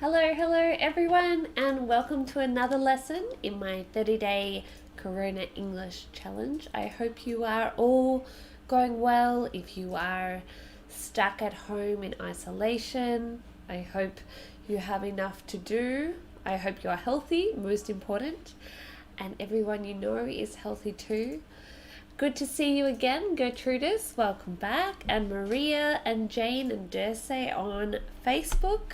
Hello everyone, and welcome to another lesson in my 30-day Corona English challenge. I hope you are all going well. If you are stuck at home in isolation, I hope you have enough to do. I hope you are healthy, most important, and everyone you know is healthy too. Good to see you again, Gertrudis. Welcome back. And Maria and Jane and Dirce on Facebook.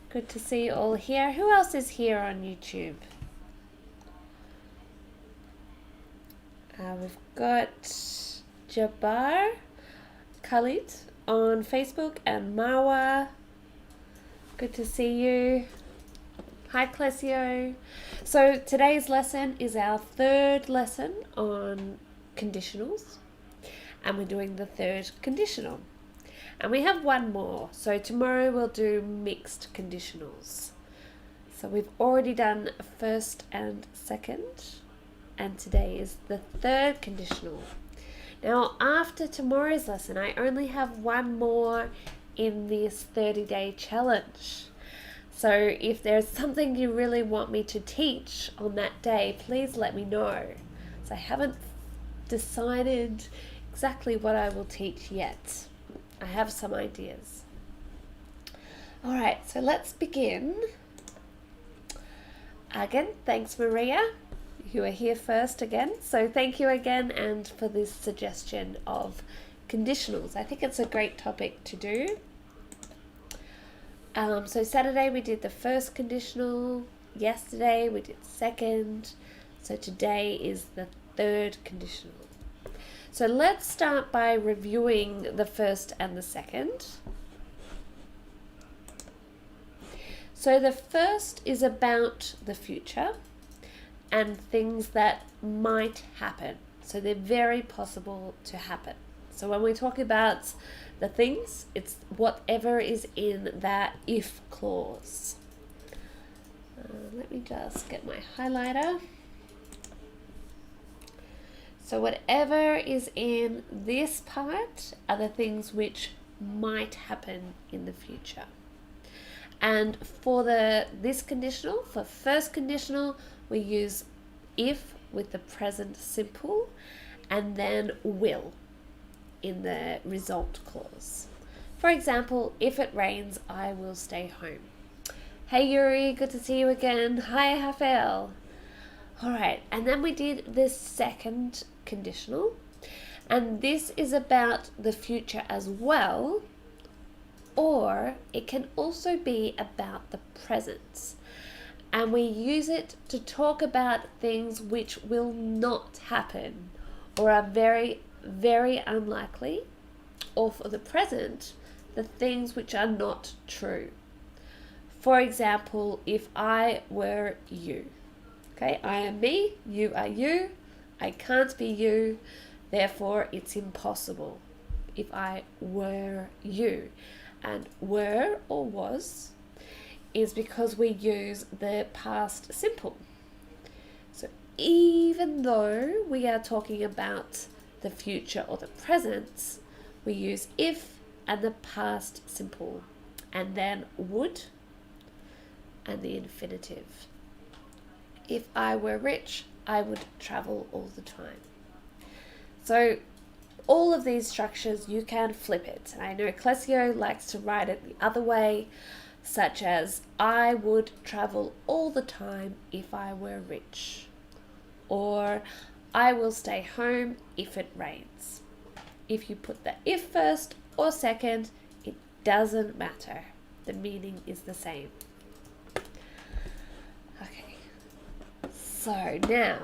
Good to see you all here. Who else is here on YouTube? We've got Jabbar Khalid on Facebook and Marwa. Good to see you. Hi, Clesio. So today's lesson is our third lesson on conditionals, and we're doing the third conditional. And we have one more. So tomorrow we'll do mixed conditionals. So we've already done first and second, and today is the third conditional. Now after tomorrow's lesson, I only have one more in this 30-day challenge. So if there's something you really want me to teach on that day, please let me know. So I haven't decided exactly what I will teach yet. I have some ideas. All right, so let's begin. Again, thanks Maria. You are here first again. So thank you again, and for this suggestion of conditionals. I think it's a great topic to do. So Saturday we did the first conditional. Yesterday we did second. So today is the third conditional. So let's start by reviewing the first and the second. So the first is about the future and things that might happen. So they're very possible to happen. So when we talk about the things, it's whatever is in that if clause. Let me just get my highlighter. So whatever is in this part are the things which might happen in the future. And for this conditional, for first conditional, we use if with the present simple and then will in the result clause. For example, if it rains, I will stay home. Hey Yuri, good to see you again. Hi Hafel. All right, and then we did the second conditional, and this is about the future as well, or it can also be about the present, and we use it to talk about things which will not happen or are very, very unlikely, or for the present, the things which are not true. For example, if I were you. Okay, I am me, you are you, I can't be you, therefore it's impossible. If I were you. And were or was is because we use the past simple. So even though we are talking about the future or the present, we use if and the past simple, and then would and the infinitive. If I were rich, I would travel all the time. So all of these structures, you can flip it. And I know Clesio likes to write it the other way, such as I would travel all the time if I were rich. Or I will stay home if it rains. If you put the if first or second, it doesn't matter. The meaning is the same. So now,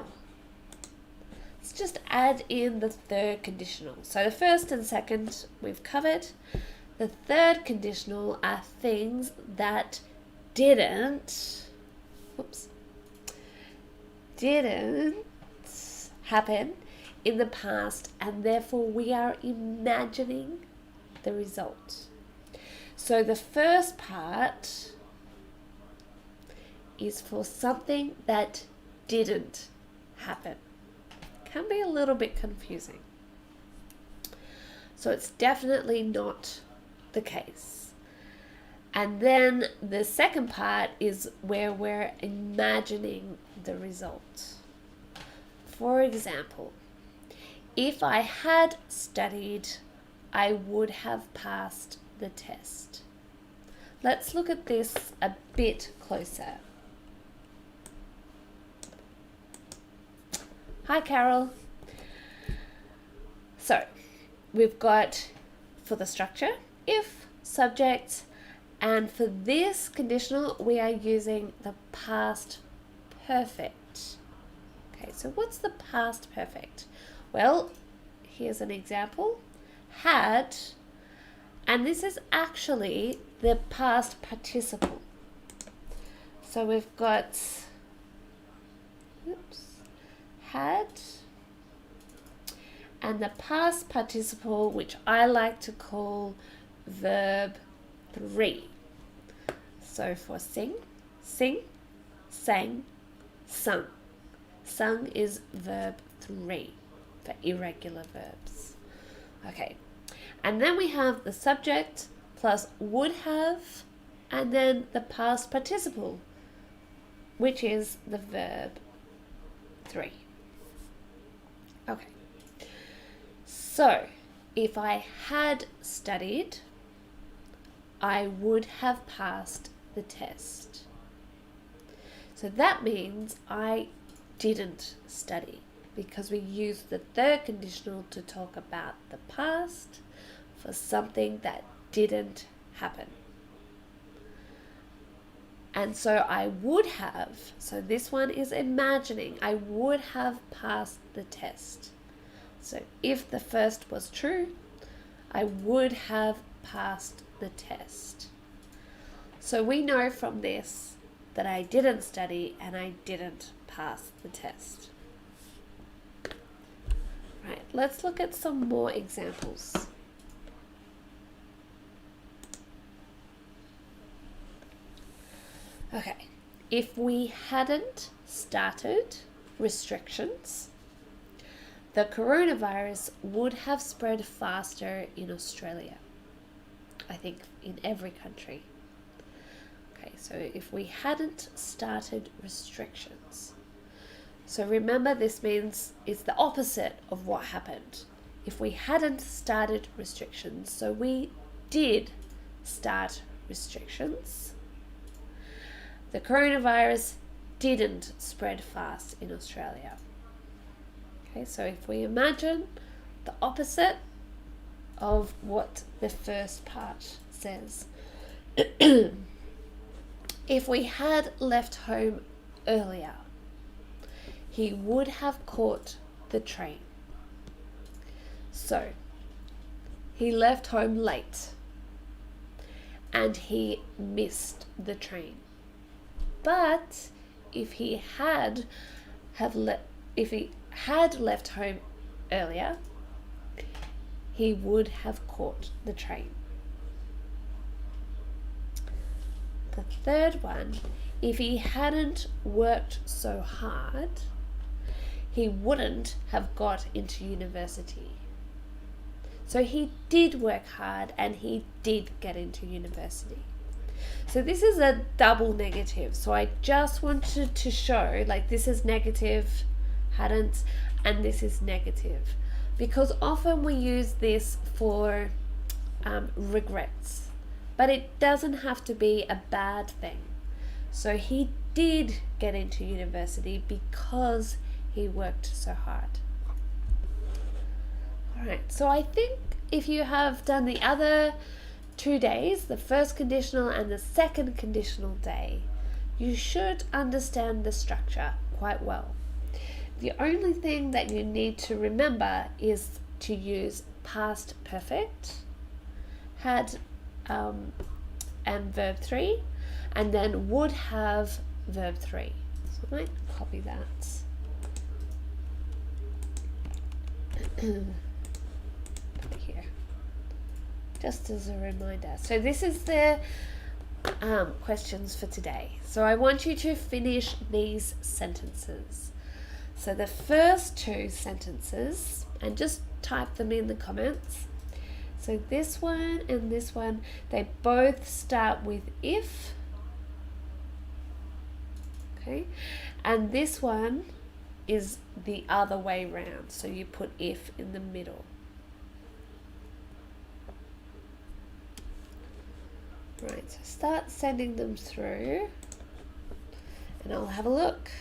let's just add in the third conditional. So the first and second we've covered. The third conditional are things that didn't happen in the past, and therefore we are imagining the result. So the first part is for something that didn't happen. Can be a little bit confusing. So it's definitely not the case. And then the second part is where we're imagining the result. For example, if I had studied, I would have passed the test. Let's look at this a bit closer. Hi, Carol. So, we've got, for the structure, if, subject, and for this conditional, we are using the past perfect. Okay, so what's the past perfect? Well, here's an example. Had, and this is actually the past participle. So we've got, had, and the past participle, which I like to call verb 3. So for sing, sang, sung. Sung is verb 3 for irregular verbs. Okay, and then we have the subject plus would have, and then the past participle, which is the verb 3. Okay, so if I had studied, I would have passed the test. So that means I didn't study, because we use the third conditional to talk about the past for something that didn't happen. And so I would have, so this one is imagining, I would have passed the test. So if the first was true, I would have passed the test. So we know from this that I didn't study and I didn't pass the test. Right, let's look at some more examples. Okay, if we hadn't started restrictions, the coronavirus would have spread faster in Australia. I think in every country. Okay, so if we hadn't started restrictions. So remember, this means it's the opposite of what happened. If we hadn't started restrictions, so we did start restrictions, the coronavirus didn't spread fast in Australia. Okay, so if we imagine the opposite of what the first part says. If we had left home earlier, he would have caught the train. So, he left home late and he missed the train. But if he had left home earlier, he would have caught the train. The third one, if he hadn't worked so hard, he wouldn't have got into university. So he did work hard and he did get into university. So this is a double negative. So I just wanted to show, like, this is negative, hadn't, and this is negative. Because often we use this for regrets. But it doesn't have to be a bad thing. So he did get into university because he worked so hard. Alright, so I think if you have done the other 2 days, the first conditional and the second conditional day, you should understand the structure quite well. The only thing that you need to remember is to use past perfect, had, and verb 3, and then would have verb 3. So I might copy that. Put it here, just as a reminder. So this is the questions for today. So I want you to finish these sentences. So the first 2 sentences, and just type them in the comments, So this one and this one, they both start with if. Okay, and this one is the other way round, so you put if in the middle. Right, so start sending them through and I'll have a look.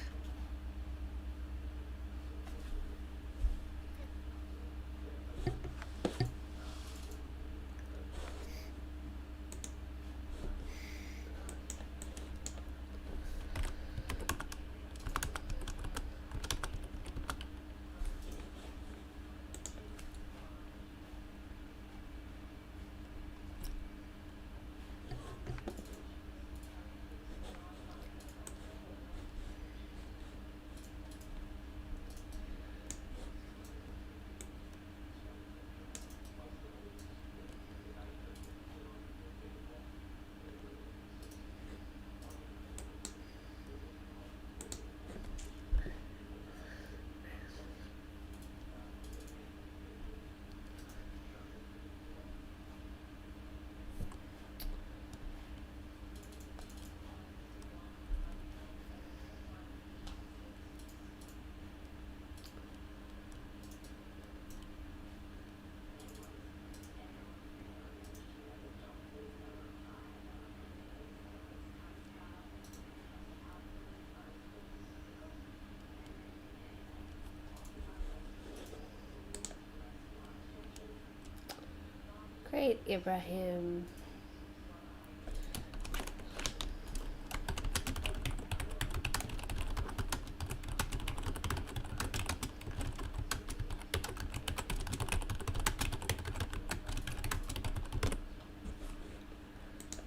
Great, Ibrahim.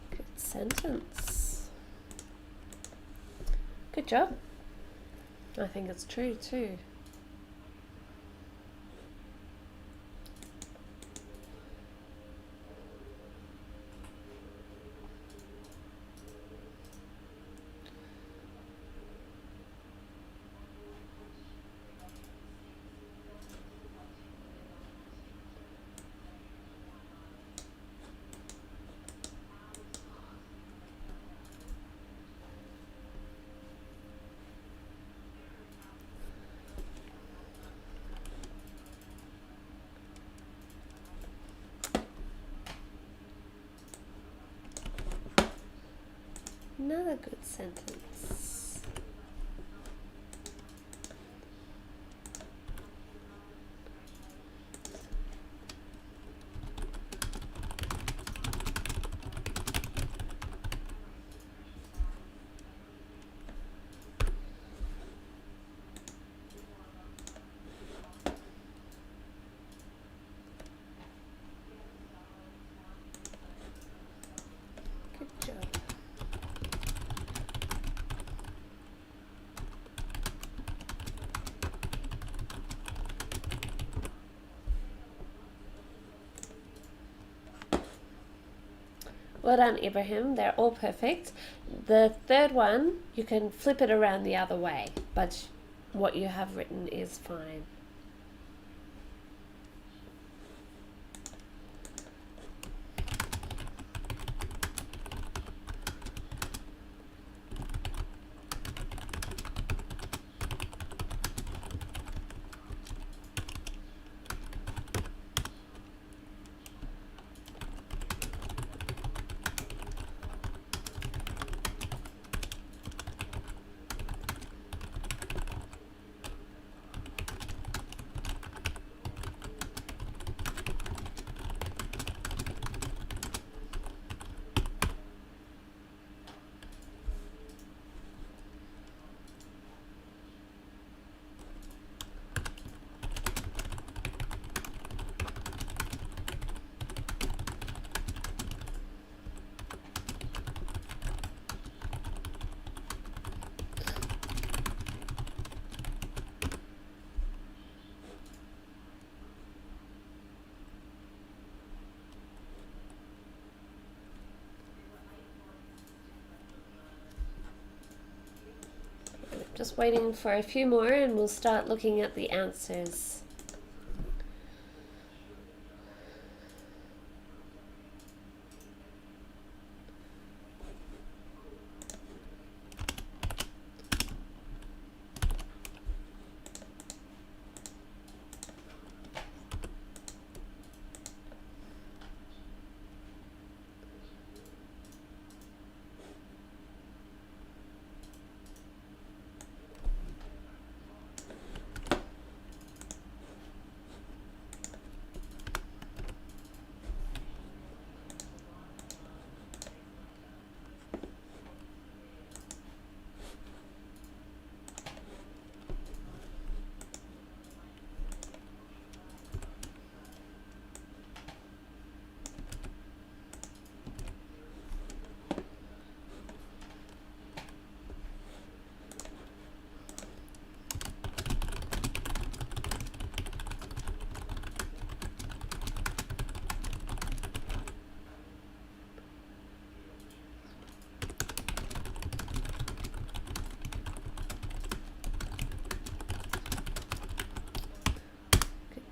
Good sentence. Good job. I think it's true too. Another good sentence. Good job. Well done, Ibrahim. They're all perfect. The third one, you can flip it around the other way, but what you have written is fine. Just waiting for a few more and we'll start looking at the answers.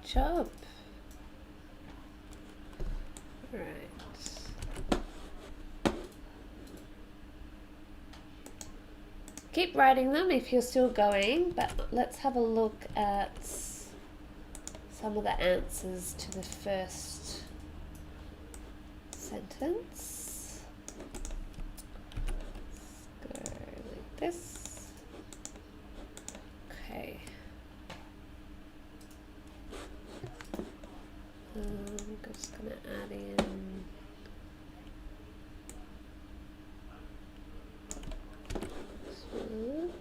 job. Right. Keep writing them if you're still going, but let's have a look at some of the answers to the first sentence. Let's go like this. Okay. I'm just going to add in two.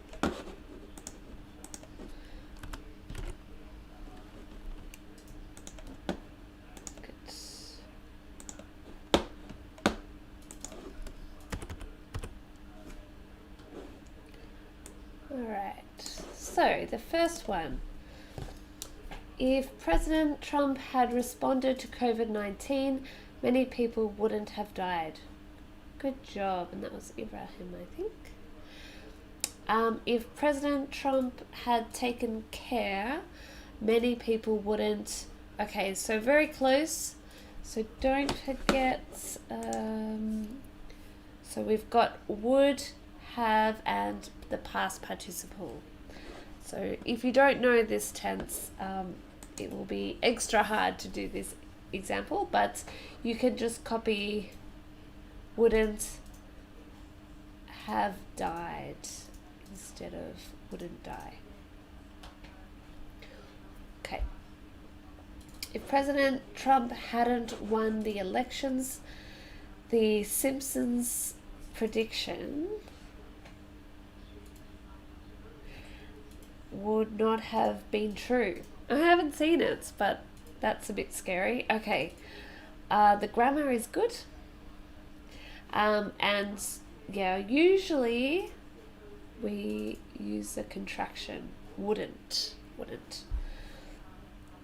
Good. All right. So the first one. If President Trump had responded to COVID-19, many people wouldn't have died. Good job. And that was Ibrahim, I think. If President Trump had taken care, many people wouldn't. Okay, so very close. So don't forget. So we've got would, have, and the past participle. So if you don't know this tense, it will be extra hard to do this example, but you can just copy wouldn't have died instead of wouldn't die. Okay. If President Trump hadn't won the elections, the Simpsons prediction would not have been true. I haven't seen it, but that's a bit scary. Okay, the grammar is good. And yeah, usually we use the contraction wouldn't.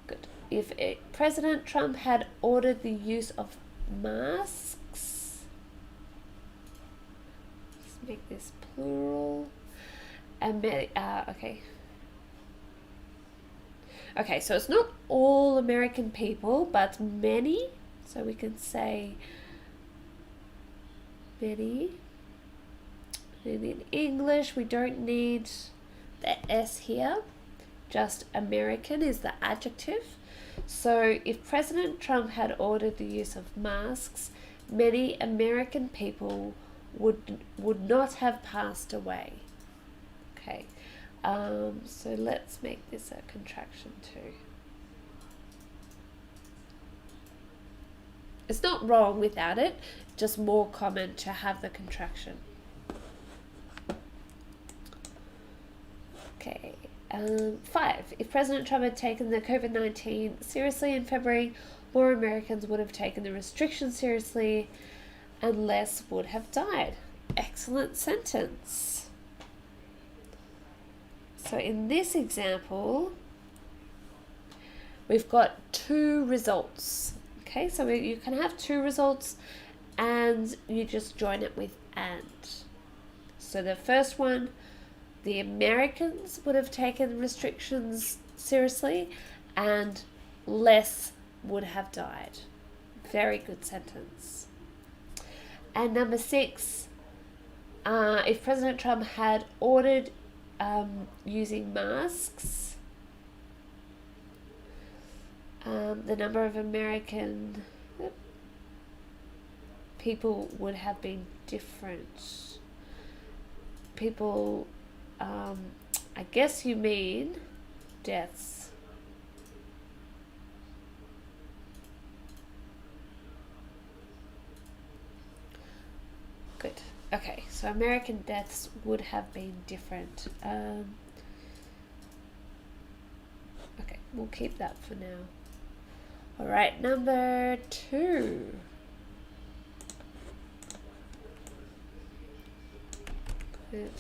Good. If President Trump had ordered the use of masks, let's make this plural. Okay. Okay, so it's not all American people, but many. So we can say many. And in English, we don't need the S here. Just American is the adjective. So if President Trump had ordered the use of masks, many American people would not have passed away. Okay. So let's make this a contraction too. It's not wrong without it, just more common to have the contraction. Okay. 5. If President Trump had taken the COVID-19 seriously in February, more Americans would have taken the restrictions seriously and less would have died. Excellent sentence. So in this example, we've got 2 results. Okay, so you can have 2 results and you just join it with and. So the first one, the Americans would have taken restrictions seriously and less would have died. Very good sentence. And number 6, if President Trump had ordered using masks, the number of American people would have been different. People, I guess you mean deaths. Good. Okay, so American deaths would have been different. Okay, we'll keep that for now. All right, number 2. Good.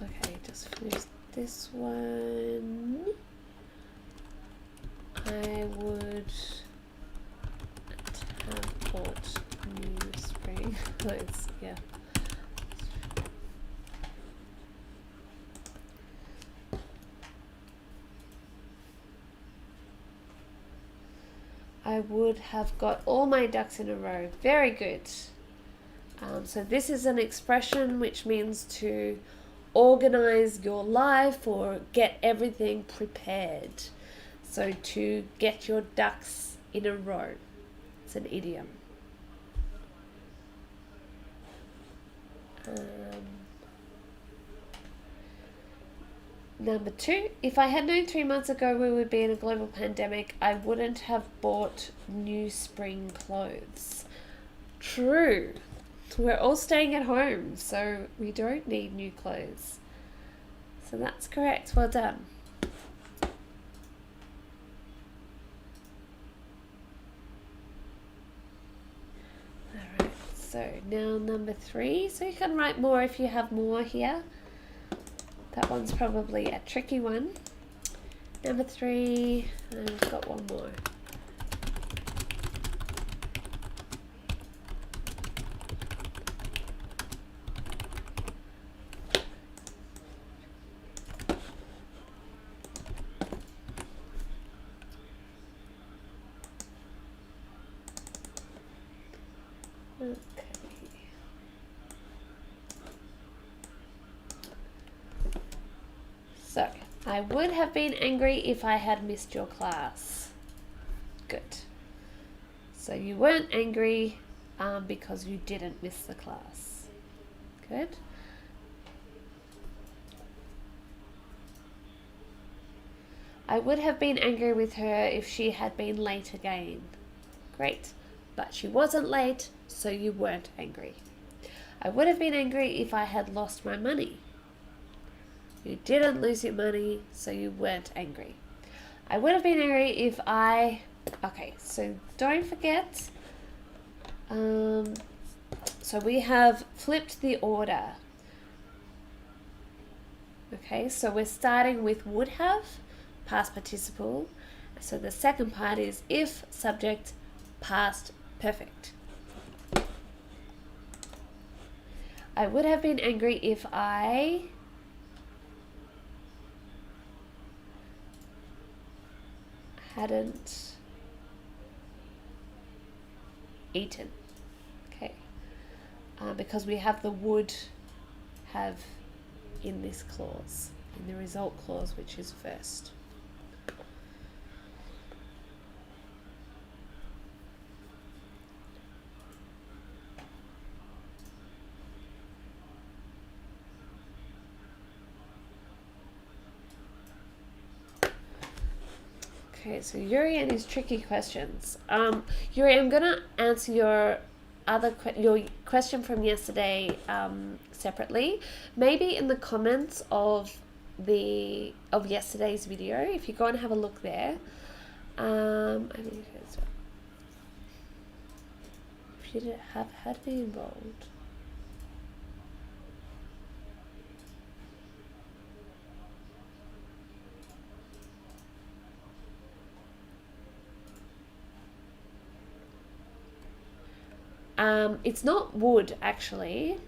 Okay, just finish this one, I would have bought new spring clothes. Yeah. I would have got all my ducks in a row. Very good. So this is an expression which means to organize your life or get everything prepared. So to get your ducks in a row. It's an idiom. Number 2, if I had known 3 months ago we would be in a global pandemic, I wouldn't have bought new spring clothes. True. We're all staying at home, so we don't need new clothes. So that's correct. Well done. Alright, so now number 3. So you can write more if you have more here. That one's probably a tricky one. Number 3, and I've got one more. Okay. So, I would have been angry if I had missed your class. Good. So you weren't angry because you didn't miss the class. Good. I would have been angry with her if she had been late again. Great. But she wasn't late, so you weren't angry. I would have been angry if I had lost my money. You didn't lose your money, so you weren't angry. I would have been angry if I... Okay, so don't forget. So we have flipped the order. Okay, so we're starting with would have, past participle. So the second part is if, subject, past perfect. I would have been angry if I hadn't eaten. Okay, because we have the would have in this clause, in the result clause, which is first. Okay, so Yuri and his tricky questions. Yuri, I'm gonna answer your your question from yesterday separately. Maybe in the comments of yesterday's video, if you go and have a look there. I mean, if you have had me involved. It's not would, actually.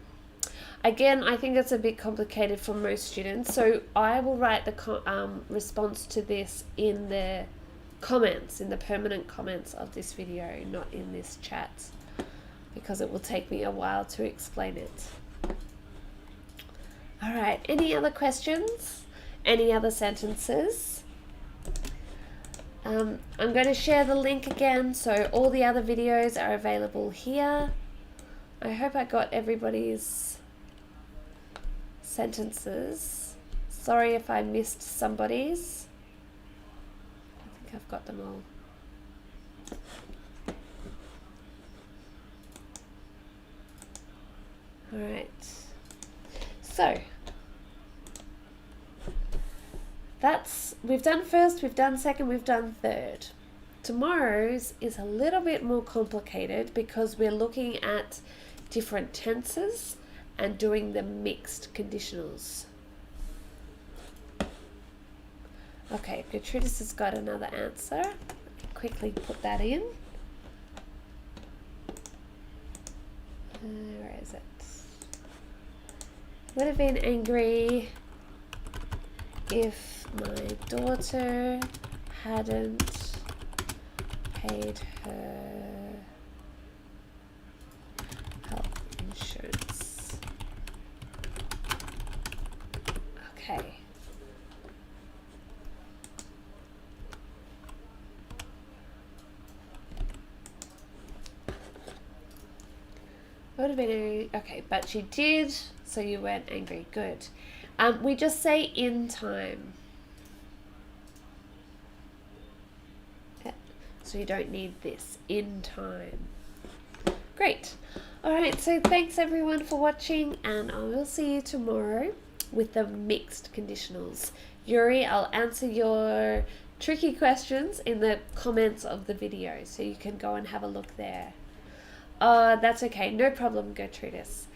Again, I think it's a bit complicated for most students, so I will write the response to this in the comments, in the permanent comments of this video, not in this chat, because it will take me a while to explain it. All right, any other questions? Any other sentences? I'm going to share the link again, so all the other videos are available here. I hope I got everybody's sentences. Sorry if I missed somebody's. I think I've got them all. All right. So we've done first, we've done second, we've done third. Tomorrow's is a little bit more complicated because we're looking at different tenses and doing the mixed conditionals. Okay, Gertrudis has got another answer. Quickly put that in. Where is it? Would have been angry if my daughter hadn't paid her health insurance. Okay. Would have been angry. Okay, but she did, so you weren't angry. Good. We just say in time. Yeah. So you don't need this. In time. Great. Alright, so thanks everyone for watching, and I will see you tomorrow with the mixed conditionals. Yuri, I'll answer your tricky questions in the comments of the video, so you can go and have a look there. That's okay, no problem, Gertrudis.